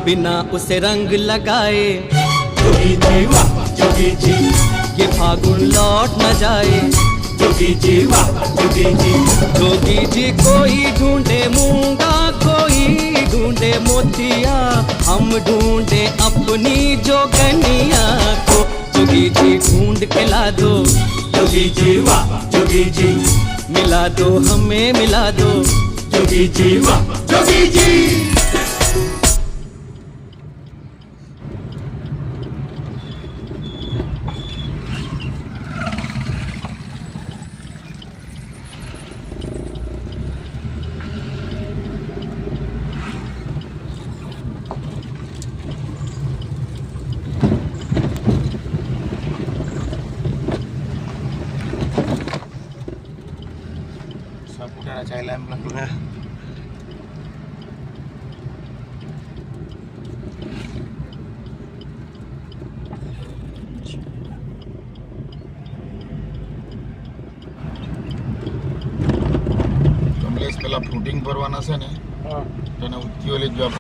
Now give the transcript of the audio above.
बिना उसे रंग लगाए। जोगी जी वाह जोगी जी, ये फागुन लौट न जाए। जोगी जी वाह जोगी जी, जोगी जी कोई ढूंढे मूंगा, कोई ढूंढे मोतिया, हम ढूंढे अपनी जोगनिया को। जोगी जी ढूंढ के ला दो। जोगी जी वाह जोगी जी, मिला दो हमें मिला दो। जोगी जी वाह जोगी जी। ચાલ્યા એમ લખું કમલેશ પેલા ફ્રૂટિંગ ભરવાના છે ને, તેને ઉત્તીઓલી જવાબ